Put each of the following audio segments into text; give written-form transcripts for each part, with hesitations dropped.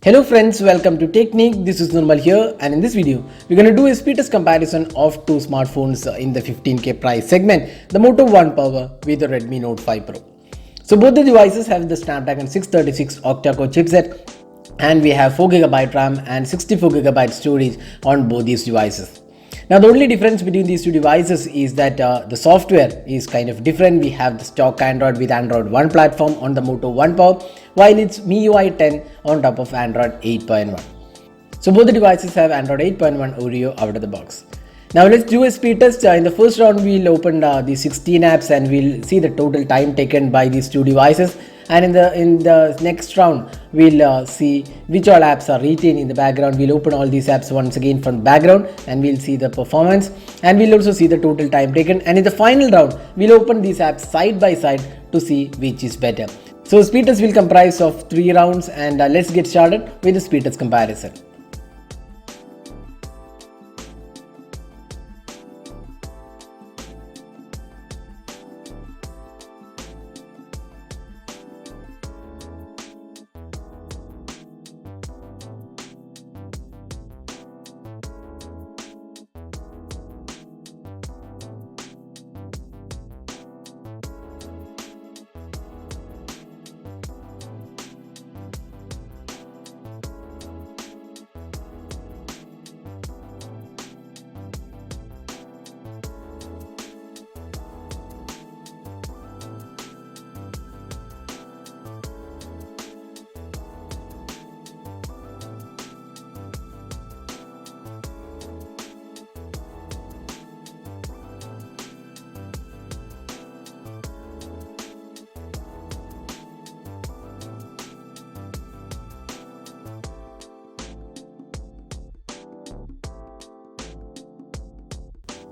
Hello friends, welcome to Technique. This is Nirmal here, and in this video we're going to do a speed test comparison of two smartphones in the 15K price segment, the Moto One Power with the Redmi Note 5 Pro. So both the devices have the Snapdragon 636 octa-core chipset, and we have 4GB RAM and 64GB storage on both these devices. Now the only difference between these two devices is that the software is kind of different. We have the stock Android with Android 1 platform on the Moto One Power, while it's MIUI 10 on top of Android 8.1. So both the devices have Android 8.1 Oreo out of the box. Now let's do a speed test. In the first round we'll open the 16 apps and we'll see the total time taken by these two devices. And in the next round we'll see which all apps are retained in the background. We'll open all these apps once again from background and we'll see the performance, and we'll also see the total time taken. And in the final round we'll open these apps side by side to see which is better. So speed test will comprise of 3 rounds, and let's get started with the speed test comparison.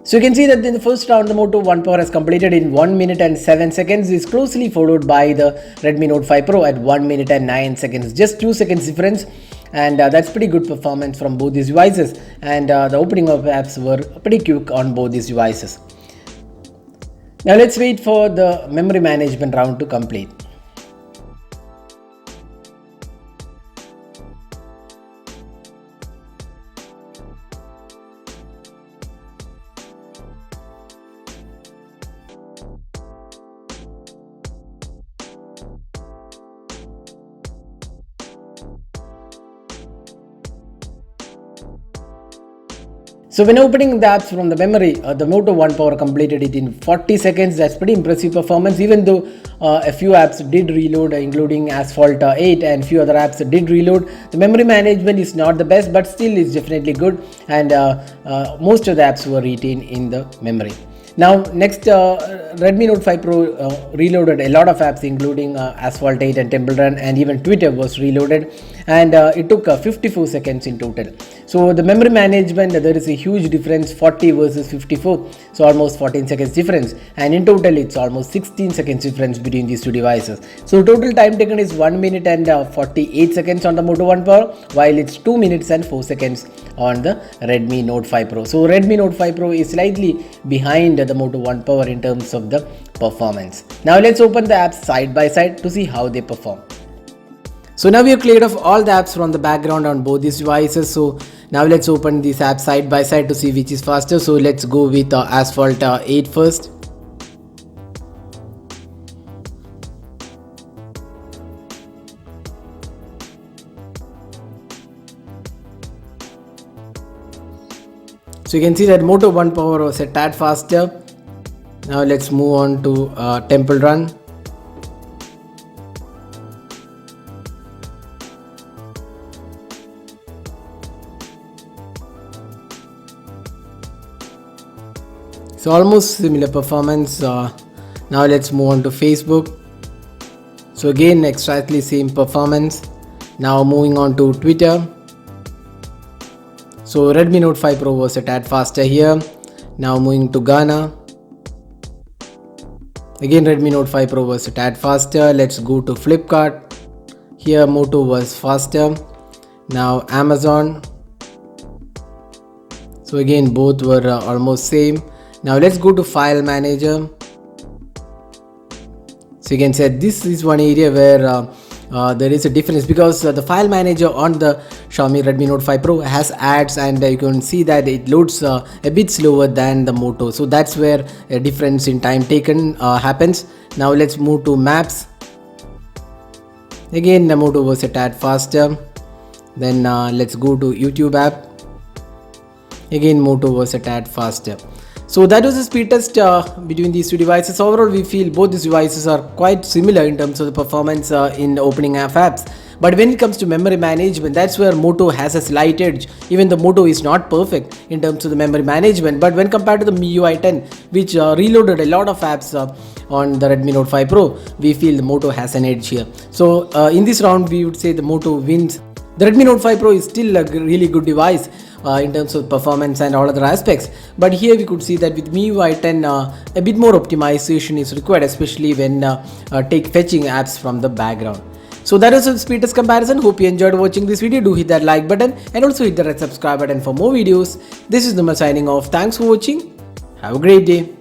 So you can see that in the first round the Moto One Power has completed in 1 minute and 7 seconds. Is closely followed by the Redmi Note 5 Pro at 1 minute and 9 seconds, just 2 seconds difference, and that's pretty good performance from both these devices. And the opening of apps were pretty quick on both these devices. Now let's wait for the memory management round to complete. So when opening the apps from the memory, the Moto One Power completed it in 40 seconds. That's pretty impressive performance, even though a few apps did reload, including Asphalt 8 and few other apps did reload. The memory management is not the best, but still is definitely good, and most of the apps were retained in the memory. Now next, Redmi Note 5 Pro reloaded a lot of apps, including Asphalt 8 and Temple Run, and even Twitter was reloaded, and it took 54 seconds in total. So the memory management, there is a huge difference, 40 versus 54, so almost 14 seconds difference, and in total it's almost 16 seconds difference between these two devices. So total time taken is 1 minute and 48 seconds on the Moto One Power, while it's 2 minutes and 4 seconds on the Redmi Note 5 Pro. So Redmi Note 5 Pro is slightly behind the Moto One Power in terms of the performance. Now let's open the apps side by side to see how they perform. So now we have cleared off all the apps from the background on both these devices. So now let's open these apps side by side to see which is faster. So let's go with Asphalt 8 first. So you can see that Moto One Power was a tad faster. Now let's move on to Temple Run. So almost similar performance. Now let's move on to Facebook. So again exactly same performance. Now moving on to Twitter. So Redmi Note 5 Pro was a tad faster here. Now moving to Ghana. Again Redmi Note 5 Pro was a tad faster. Let's go to Flipkart. Here Moto was faster. Now Amazon. So again both were almost same. Now let's go to File Manager. So you can say this is one area where there is a difference, because the file manager on the Xiaomi Redmi Note 5 Pro has ads, and you can see that it loads a bit slower than the Moto. So that's where a difference in time taken happens. Now let's move to maps. Again, the Moto was a tad faster. Then let's go to YouTube app. Again, Moto was a tad faster. So that was a speed test between these two devices. Overall, we feel both these devices are quite similar in terms of the performance in opening of apps. But when it comes to memory management, that's where Moto has a slight edge. Even the Moto is not perfect in terms of the memory management. But when compared to the MIUI 10, which reloaded a lot of apps on the Redmi Note 5 Pro, we feel the Moto has an edge here. So in this round, we would say the Moto wins. The Redmi Note 5 Pro is still a really good device in terms of performance and all other aspects, but here we could see that with MIUI 10 a bit more optimization is required, especially when take fetching apps from the background. So that is a speed test comparison. Hope you enjoyed watching this video. Do hit that like button and also hit the red subscribe button for more videos. This is Numa signing off. Thanks for watching. Have a great day.